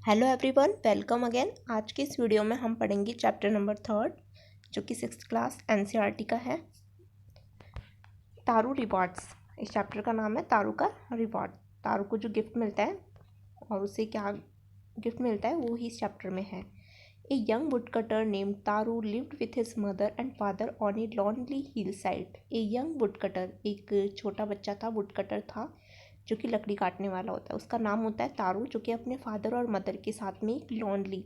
Hello everyone, welcome again. आज के इस वीडियो में हम पढ़ेंगे चैप्टर नंबर 3 जो कि 6th क्लास एनसीईआरटी का है। तारू रिवॉर्ड्स। इस चैप्टर का नाम है तारू का रिवॉर्ड। तारू को जो गिफ्ट मिलता है और उसे क्या गिफ्ट मिलता है वो ही इस चैप्टर में है। ए यंग वुडकटर नेम्ड तारू lived with his mother and father on A lonely hill side. A young woodcutter, एक छोटा बच्चा था, वुडकटर था जो कि लकड़ी काटने वाला होता है। उसका नाम होता है तारू, जो कि अपने फादर और मदर के साथ में एक लॉन्ली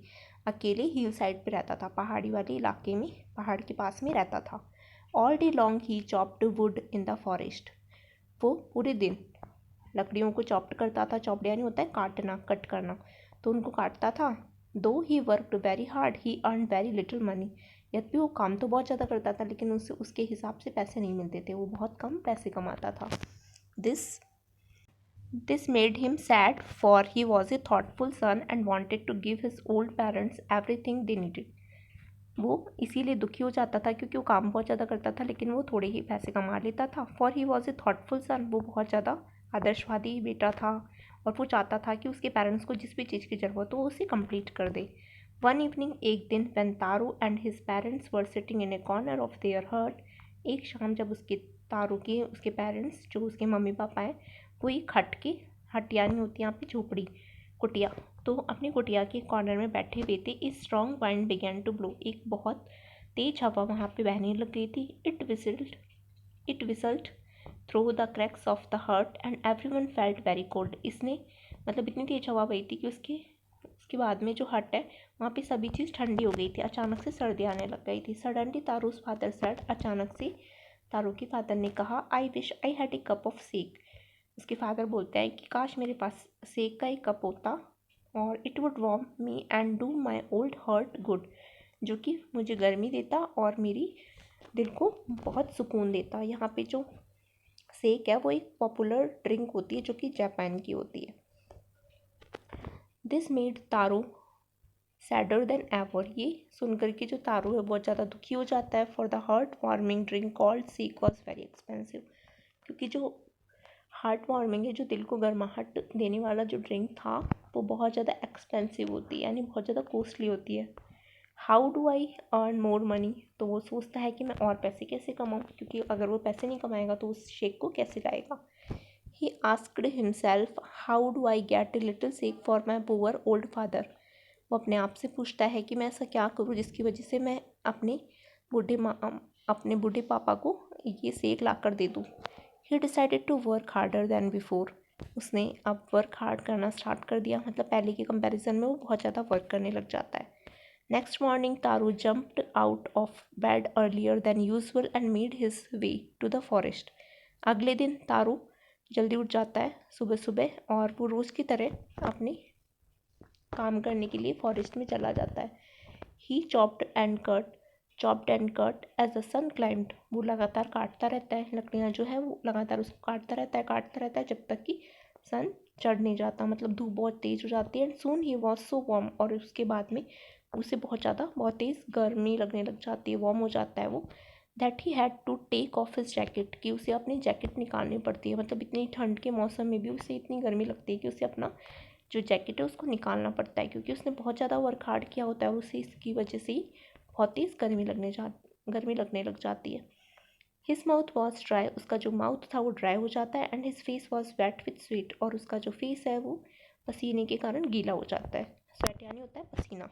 अकेले हिल साइड पे रहता था, पहाड़ी वाले इलाके में, पहाड़ के पास में रहता था। All day long he chopped would in the forest. वो पूरे दिन लकड़ियों को चॉप्ड करता था। चॉप्ड यानी होता है काटना, कट करना, तो उनको काटता था। दो he worked very hard he earn very little money. यद्यपि वो काम तो बहुत ज़्यादा करता था लेकिन उसे उसके हिसाब से पैसे नहीं मिलते थे, वो बहुत कम पैसे कमाता था। This made him sad, for he was a thoughtful son and wanted to give his old parents everything they needed. वो इसीलिए दुखी हो जाता था क्योंकि वो काम बहुत ज़्यादा करता था लेकिन वो थोड़े ही पैसे कमा लेता था। For he was a thoughtful son, वो बहुत ज़्यादा आदर्शवादी बेटा था और वो चाहता था कि उसके पेरेंट्स को जिस भी चीज़ की ज़रूरत हो वो उसे कंप्लीट कर दे। वन इवनिंग, एक दिन, when Taru and his parents were sitting in a corner of their hut, एक शाम जब उसके पेरेंट्स जो उसके मम्मी पापा हैं वो एक हट यानी होती है यहाँ पे झोपड़ी, कुटिया, तो अपनी कुटिया के कॉर्नर में बैठे हुए थे। इस strong wind began to blow, एक बहुत तेज हवा वहाँ पे बहने लग गई थी। It whistled through the cracks of the hut and everyone felt very cold. इसने मतलब इतनी तेज हवा बही थी कि उसके बाद में जो हट है वहाँ पे सभी चीज़ ठंडी हो गई थी। अचानक से सर्दी आने लग गई थी। सडनली तारू's फादर सेड, अचानक से तारू के फादर ने कहा, I wish I had a cup of sake. उसके फादर बोलते हैं कि काश मेरे पास सेक का एक कप होता और it would warm me and do my old heart good, जो कि मुझे गर्मी देता और मेरी दिल को बहुत सुकून देता। यहाँ पे जो सेक है वो एक पॉपुलर ड्रिंक होती है जो कि जापान की होती है। दिस मेड तारू सैडर देन एवर, ये सुनकर के जो तारू है बहुत ज़्यादा दुखी हो जाता है। For the heart warming drink called sake was very expensive, क्योंकि जो हार्ट वार्मिंग है, जो दिल को गर्माहट देने वाला जो ड्रिंक था वो बहुत ज़्यादा एक्सपेंसिव होती है, यानी बहुत ज़्यादा कॉस्टली होती है। How do I earn more money, तो वो सोचता है कि मैं और पैसे कैसे कमाऊँ, क्योंकि अगर वो पैसे नहीं कमाएगा तो उस शेक को कैसे लाएगा। He asked himself, how do I get a little shake for my poor old father. वो अपने आप से पूछता है कि मैं ऐसा क्या करूँ जिसकी वजह से मैं अपने बूढ़े पापा को ये सेक ला कर दे दूँ। He decided to work harder than before, उसने अब वर्क हार्ड करना स्टार्ट कर दिया, मतलब पहले के कंपैरिजन में वो बहुत ज़्यादा वर्क करने लग जाता है। Next morning Taru jumped out of bed earlier than usual and made his way to the forest. अगले दिन तारू जल्दी उठ जाता है सुबह सुबह और वो रोज़ की तरह अपने काम करने के लिए फॉरेस्ट में चला जाता है। He chopped and cut as the sun climbed, वो लगातार काटता रहता है, लकड़ियाँ जो है वो लगातार उसको काटता रहता है जब तक कि सन चढ़ नहीं जाता, मतलब धूप बहुत तेज़ हो जाती है। And soon he was so warm, और उसके बाद में उसे बहुत तेज़ गर्मी लगने लग जाती है, वार्म हो जाता है वो। That he had to take off his jacket, कि उसे अपनी जैकेट निकालनी पड़ती है, मतलब इतनी ठंड के मौसम में भी उसे इतनी गर्मी लगती है कि उसे अपना जो जैकेट है उसको निकालना पड़ता है, क्योंकि उसने बहुत ज़्यादा वर्क हार्ड किया होता है। उसे इसकी वजह से ही बहुत तेज़ गर्मी लगने लग जाती है। हिज माउथ वॉज ड्राई, उसका जो माउथ था वो ड्राई हो जाता है। And his face was wet with sweat, और उसका जो फेस है वो पसीने के कारण गीला हो जाता है। स्वेट यानी होता है पसीना।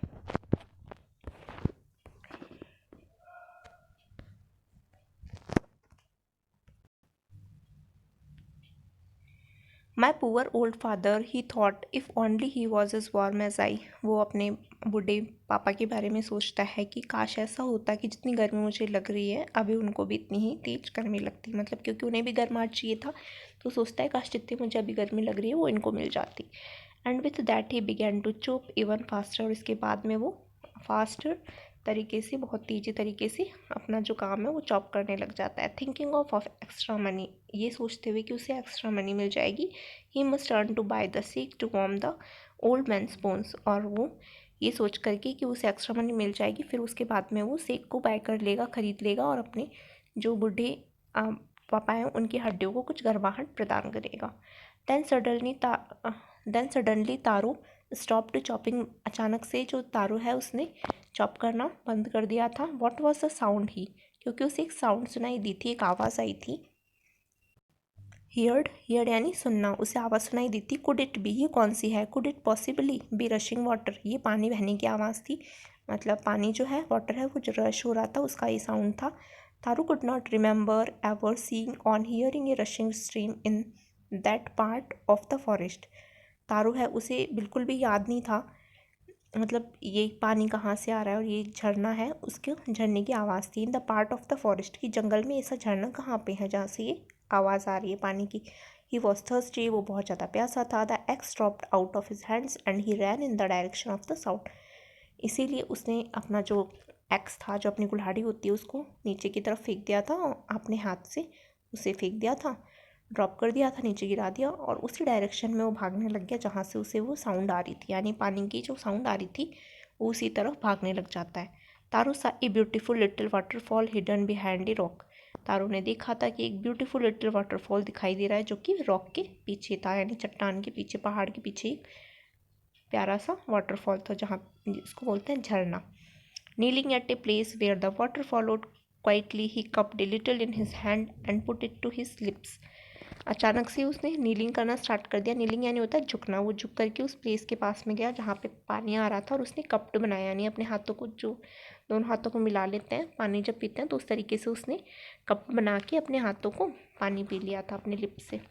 My poor old father, he thought, if only he was as warm as I, वो अपने बूढ़े पापा के बारे में सोचता है कि काश ऐसा होता कि जितनी गर्मी मुझे लग रही है अभी उनको भी इतनी ही तेज गर्मी लगती, मतलब क्योंकि उन्हें भी गर्माहट चाहिए था, तो सोचता है काश जितनी मुझे अभी गर्मी लग रही है वो इनको मिल जाती। And with that he began to chop even faster, और इसके बाद में वो फास्टर तरीके से, बहुत तेज़ी तरीके से अपना जो काम है वो चॉप करने लग जाता है। थिंकिंग ऑफ एक्स्ट्रा मनी, ये सोचते हुए कि उसे एक्स्ट्रा मनी मिल जाएगी, he must turn to buy the sake to warm the old man's bones, और वो ये सोच करके कि उसे एक्स्ट्रा मनी मिल जाएगी, फिर उसके बाद में वो सेक को बाय कर लेगा, ख़रीद लेगा, और अपने जो बूढ़े पापा हैं उनकी हड्डियों को कुछ गर्माहट प्रदान करेगा। देन सडनली तारू स्टॉप्ड चॉपिंग, अचानक से जो तारू है उसने चॉप करना बंद कर दिया था। व्हाट वाज द साउंड ही, क्योंकि उसे एक साउंड सुनाई दी थी, एक आवाज़ आई थी। हियर्ड, हियर्ड यानी सुनना, उसे आवाज़ सुनाई दी थी। कुड इट बी, ये कौन सी है। Could it possibly be rushing water, ये पानी बहने की आवाज़ थी, मतलब पानी जो है वाटर है वो जो रश हो रहा था उसका ये साउंड था। तारू could not remember ever seeing on hearing A rushing stream in that part of the forest. तारू है उसे बिल्कुल भी याद नहीं था, मतलब ये पानी कहाँ से आ रहा है और ये झरना है, उसके झरने की आवाज़ थी। In the part of the forest, की जंगल में ऐसा झरना कहाँ पे है जहाँ से ये आवाज़ आ रही है पानी की। ही वॉज थर्स्टी, वो बहुत ज़्यादा प्यासा था। The axe dropped out of his hands and he ran in the direction of the sound, इसीलिए उसने अपना जो एक्स था, जो अपनी कुल्हाड़ी होती है, उसको नीचे की तरफ फेंक दिया था और अपने हाथ से उसे फेंक दिया था, ड्रॉप कर दिया था, नीचे गिरा दिया और उसी डायरेक्शन में वो भागने लग गया जहाँ से उसे वो साउंड आ रही थी, यानी पानी की जो साउंड आ रही थी वो उसी तरफ भागने लग जाता है। तारू सा a beautiful little waterfall hidden behind a rock, तारू ने देखा था कि एक ब्यूटीफुल लिटिल वाटरफॉल दिखाई दे रहा है जो कि रॉक के पीछे था, यानी चट्टान के पीछे, पहाड़ के पीछे एक प्यारा सा वाटरफॉल था जहाँ इसको बोलते हैं झरना। Kneeling at a place where the water followed quietly he cupped a little in his hand and put it to his lips, अचानक से उसने नीलिंग करना स्टार्ट कर दिया। नीलिंग यानी होता है झुकना, वो झुक करके उस प्लेस के पास में गया जहाँ पे पानी आ रहा था और उसने कप्ड बनाया, यानी अपने हाथों को, जो दोनों हाथों को मिला लेते हैं पानी जब पीते हैं तो उस तरीके से उसने कप्ड बना के अपने हाथों को पानी पी लिया था अपने लिप से।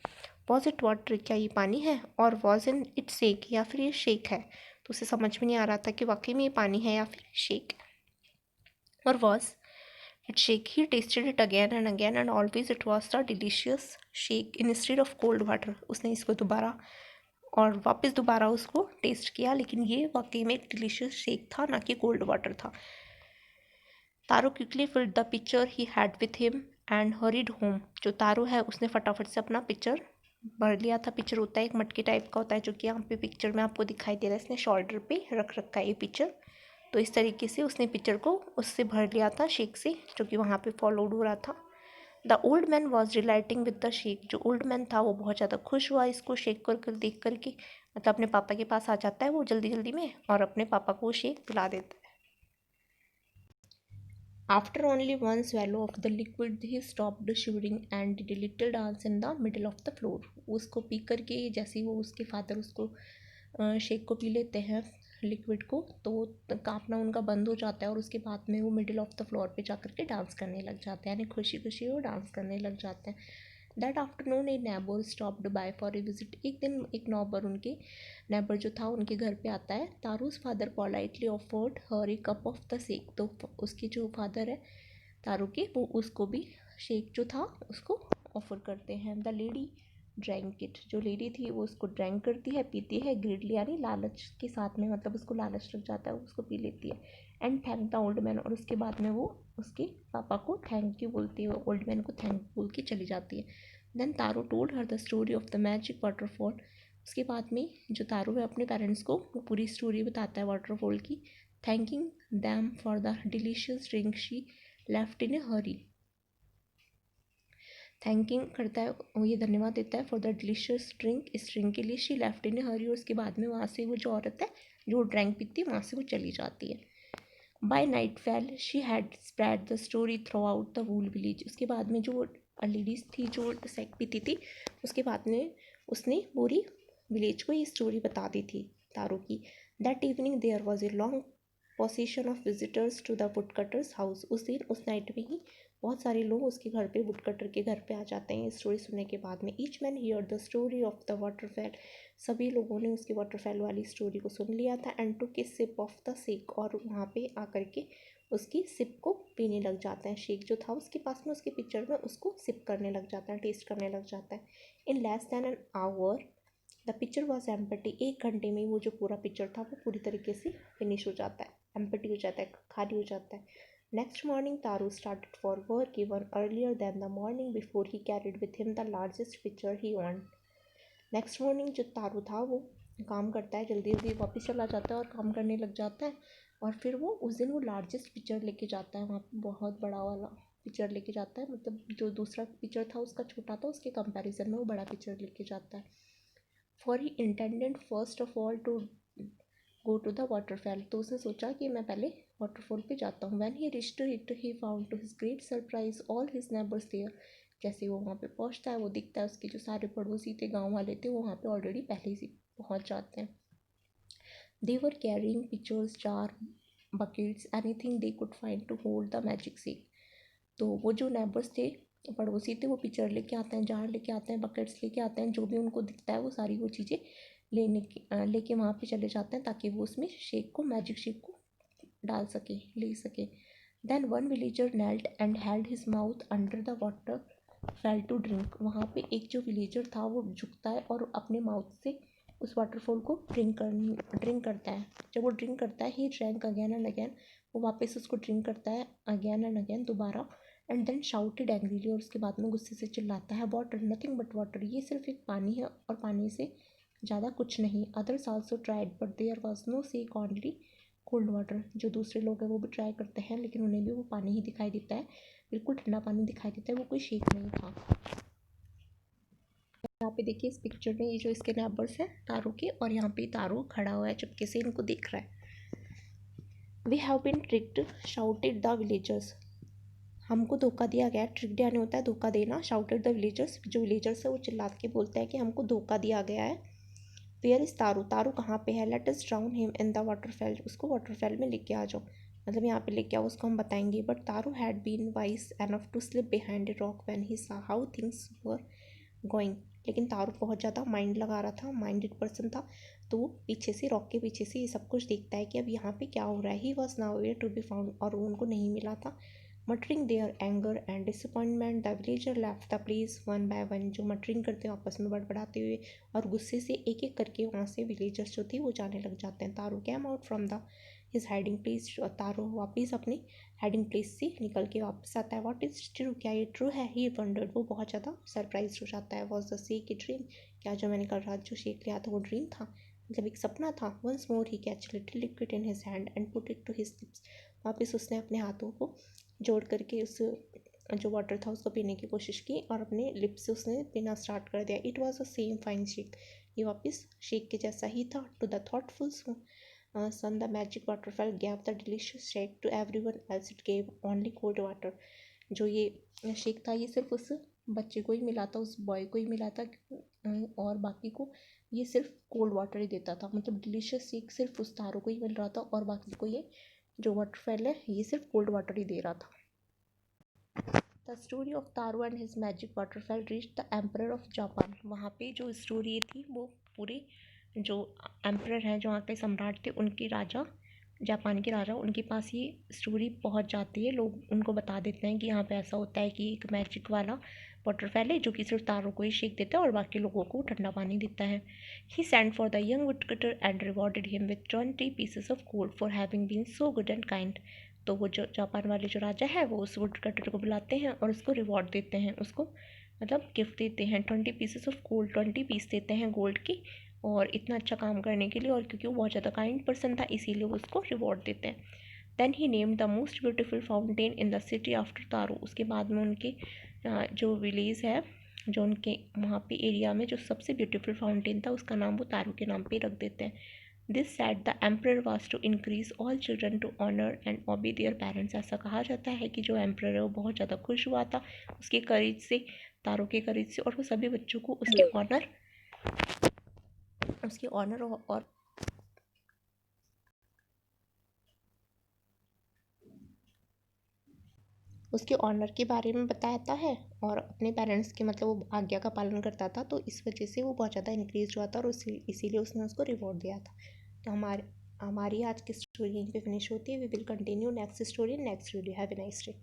वॉज इट वाटर, क्या ये पानी है, और वॉज इन इट शेक, या फिर ये शेक है, तो उसे समझ में नहीं आ रहा था कि वाकई में ये पानी है या फिर शेक है। और was it shake, he tested it again and always it was the delicious shake instead of cold water, उसने इसको दोबारा और वापस दोबारा उसको टेस्ट किया, लेकिन ये वाकई में एक डिलीशियस शेक था, ना कि कोल्ड वाटर था। Taro quickly filled the pitcher he had with him and hurried home, जो तारो है उसने फटाफट से अपना पिक्चर भर लिया था। पिक्चर होता है एक मटके टाइप का होता है जो कि यहाँ पे पिक्चर में आपको दिखाई दे रहा है, इसने शोल्डर पे रख रखा है ये पिक्चर, तो इस तरीके से उसने पिक्चर को उससे भर लिया था शेक से, जो कि वहाँ पे फॉलोड हो रहा था। The old man was delighting with the sake, जो ओल्ड मैन था वो बहुत ज़्यादा खुश हुआ इसको शेक कर देख करके, मतलब अपने पापा के पास आ जाता है वो जल्दी जल्दी में और अपने पापा को वो शेक पिला देता है। After only one swallow of the liquid, he stopped shivering and did a little dance in the middle of the floor. उसको पी करके जैसे ही वो उसके फादर उसको शेक को पी लेते हैं लिक्विड को, तो कांपना उनका बंद हो जाता है और उसके बाद में वो मिडिल ऑफ द फ्लोर पे जा करके डांस करने लग जाते हैं, यानी खुशी खुशी वो डांस करने लग जाते हैं। That afternoon A neighbour stopped bye for a visit, एक दिन एक नौबर उनके नेबर जो था उनके घर पे आता है। Taro's father politely offered her a cup of the sake, तो उसके जो फादर है तारू के, वो उसको भी शेक जो था उसको ऑफर करते हैं। द लेडी ड्रैंक इट, जो लेडी थी वो उसको ड्रैंक करती है, पीती है, ग्रिडली यानी लालच के साथ में, मतलब उसको लालच लग जाता है, उसको पी लेती है। And thank the old man, और उसके बाद में वो उसके पापा को थैंक यू बोलती है, वो ओल्ड मैन को थैंक बोल के चली जाती है। देन तारू told her the story of the magic waterfall, उसके बाद में जो तारू है अपने पेरेंट्स को वो पूरी स्टोरी बताता है वाटरफॉल की। Thanking them for the delicious drink she left in A Hari, thanking करता है, वो ये धन्यवाद देता है फॉर द डिलीशियस ड्रिंक, इस ड्रिंक के लिए। शी लेफ्ट इन ए हरी, और उसके बाद में वहाँ से वो जो औरत है जो ड्रिंक पीती है वहाँ से वो चली जाती है। By nightfall she had spread the story throughout the whole village, उसके बाद में जो लेडीज़ थी जो सेक पीती थी, उसके बाद में उसने पूरी विलेज को ये स्टोरी बता दी थी तारू की। That evening there was a long procession of visitors to the woodcutter's house, उस दिन उस नाइट में ही बहुत सारे लोग उसके घर पे, वुड कटर के घर पे आ जाते हैं स्टोरी सुनने के बाद में। Each man here the story of the waterfall, सभी लोगों ने उसकी वाटरफॉल वाली स्टोरी को सुन लिया था। एंड टू किस सिप ऑफ द शेक, और वहाँ पे आकर के उसकी सिप को पीने लग जाते हैं, शेक जो था उसके पास में उसके पिक्चर में उसको सिप करने लग जाता है, टेस्ट करने लग जाता है। In less than an hour the picture was empty, एक घंटे में वो जो पूरा पिक्चर था वो पूरी तरीके से फिनिश हो जाता है, एम्पटी हो जाता है, खाली हो जाता है। Next morning, Taru started for work even earlier than the morning before. He carried with him the largest pitcher he owned. Next morning जो तारू था वो काम करता है, जल्दी जल्दी वापस चला जाता है और काम करने लग जाता है, और फिर वो उस दिन वो लार्जेस्ट पिक्चर लेके जाता है, वहाँ पे बहुत बड़ा वाला पिक्चर लेके जाता है, मतलब जो दूसरा पिक्चर था उसका छोटा था, उसके कंपैरिजन में वो बड़ा पिक्चर लेके जाता है। For he intended first of all to go to the waterfall. तो उसने सोचा कि मैं पहले वाटरफॉल पे जाता हूँ। When he reached it he found to his great surprise all his neighbours there. जैसे वो वहाँ पे पहुँचता है वो दिखता है उसके जो सारे पड़ोसी थे, गाँव वाले थे, वो वहाँ पे ऑलरेडी पहले ही पहुँच जाते हैं। They were carrying pitchers, jars, buckets, anything they could find to hold the magic sake. तो वो जो नेबर्स थे, पड़ोसी थे, वो पिक्चर लेके आते हैं, जार लेके आते हैं, बकेट्स लेके आते हैं, जो भी उनको दिखता है वो सारी वो चीज़ें लेके वहाँ पे चले जाते हैं ताकि वो उसमें शेक को, मैजिक शेक को डाल सके, ले सके। Then one villager knelt and held his mouth under the water fall to drink. वहाँ पे एक जो विलेजर था वो झुकता है और अपने माउथ से उस वाटरफॉल को ड्रिंक करता है। जब वो ड्रिंक करता है, he drank again and again, वो वापस उसको ड्रिंक करता है अगेन एंड अगेन, दोबारा। एंड देन शाउटेड एंग्रीली, और उसके बाद में गुस्से से चिल्लाता है, वाटर, नथिंग बट वाटर, ये सिर्फ एक पानी है और पानी से ज़्यादा कुछ नहीं। Others also tried but there was no sake, only cold water. जो दूसरे लोग हैं वो भी ट्राई करते हैं लेकिन उन्हें भी वो पानी ही दिखाई देता है, बिल्कुल ठंडा पानी दिखाई देता है, वो कोई शेक नहीं था। यहाँ पे देखिए इस पिक्चर में ये जो इसके नेबर्स हैं तारू के, और यहाँ पे तारू खड़ा हुआ है चुपके से इनको देख रहा है। We have been tricked, shouted the villagers. हमको धोखा दिया गया। ट्रिक्ड यानी होता है धोखा देना। शाउटेड द विलेजर्स, जो विलेजर्स है वो चिल्ला के बोलते हैं कि हमको धोखा दिया गया है। वेयर इज़ तारू, तारू कहाँ पे है? Let us drown him in the waterfall, उसको वाटरफॉल में लेके आ जाओ, मतलब यहाँ पे लेके आओ, उसको हम बताएंगे। But Taru had been wise enough to slip behind a rock when he saw how things were going. लेकिन तारू बहुत ज़्यादा माइंड लगा रहा था, माइंडेड पर्सन था, तो वो पीछे से, रॉक के पीछे से ये सब कुछ देखता है कि अब यहाँ पे क्या हो रहा है। He was nowhere to be found, और वो उनको नहीं मिला था। Muttering their anger and disappointment the villager left the place one by one. जो मटरिंग करते हैं आपस में बड़बड़ाते हुए और गुस्से से एक एक करके वहाँ से विलेजर्स जो थे वो जाने लग जाते हैं। Taru came out from the his hiding place, Taru वापस अपने हाइडिंग प्लेस से निकल के वापस आता है। व्हाट इज ट्रू, क्या ये ट्रू है? ही वंडर्ड, वो बहुत ज़्यादा सरप्राइज हो जाता है। Was the shake a dream, क्या जो मैंने कल रात जो शेक लिया था वो ड्रीम था, मतलब एक सपना था। Once more he catch little liquid in his hand and put it to his lips. वापस उसने अपने हाथों को जोड़ करके उस जो वाटर था उसको पीने की कोशिश की और अपने लिप्स से उसने पीना स्टार्ट कर दिया। It was a same fine shake, ये वापस शेक के जैसा ही था। To the thoughtful son the magic waterfall gave the delicious shake to everyone else it gave only cold water. जो ये शेक था ये सिर्फ उस बच्चे को ही मिला था, उस बॉय को ही मिला था, और बाकी को ये सिर्फ कोल्ड वाटर ही देता था। मतलब डिलीशियस शेक सिर्फ उस तारों को ही मिल रहा था और बाकी को ये जो वाटरफॉल है ये सिर्फ कोल्ड वाटर ही दे रहा था। द स्टोरी ऑफ तारू and his magic waterfall reach the emperor of Japan. वहाँ पे जो स्टोरी थी वो पूरे जो एम्परर हैं, जो वहाँ के सम्राट थे, उनके राजा, जापान के राजा, उनके पास ये स्टोरी पहुँच जाती है। लोग उनको बता देते हैं कि यहाँ पे ऐसा होता है कि एक मैजिक वाला वाटरफॉल है जो कि सिर्फ तारों को ही शेक देता है और बाकी लोगों को ठंडा पानी देता है। He sent for the young woodcutter and rewarded him with 20 pieces of gold for having been so good and kind. तो वो जो जापान वाले जो राजा है वो उस वुड कटर को बुलाते हैं और उसको रिवॉर्ड देते हैं, उसको मतलब गिफ्ट देते हैं। 20 पीसेस ऑफ गोल्ड, 20 पीस देते हैं गोल्ड की, और इतना अच्छा काम करने के लिए, और क्योंकि वो बहुत ज़्यादा काइंड पर्सन था इसीलिए उसको रिवॉर्ड देते हैं। Then he named the most beautiful fountain in the city after Taru. उसके बाद में उनके जो विलेज है, जो उनके वहाँ पे एरिया में जो सबसे ब्यूटीफुल फाउंटेन था उसका नाम वो तारू के नाम पे रख देते हैं। This set the emperor was to increase all children to honour and obey their parents. ऐसा कहा जाता है कि जो एम्प्रर है वो बहुत ज़्यादा खुश हुआ था उसके करेज से, तारों के करेज से, और वो सभी बच्चों को उसके ऑनर और उसके ऑनर के बारे में बताता है और अपने पेरेंट्स के, मतलब वो आज्ञा का पालन करता था, तो इस वजह से वो बहुत ज़्यादा इंक्रीज हुआ था और इसीलिए उसने उसको रिवॉर्ड दिया था। तो हमारी आज की स्टोरी यहीं पे फिनिश होती है। We will continue next story next video. Have a nice day.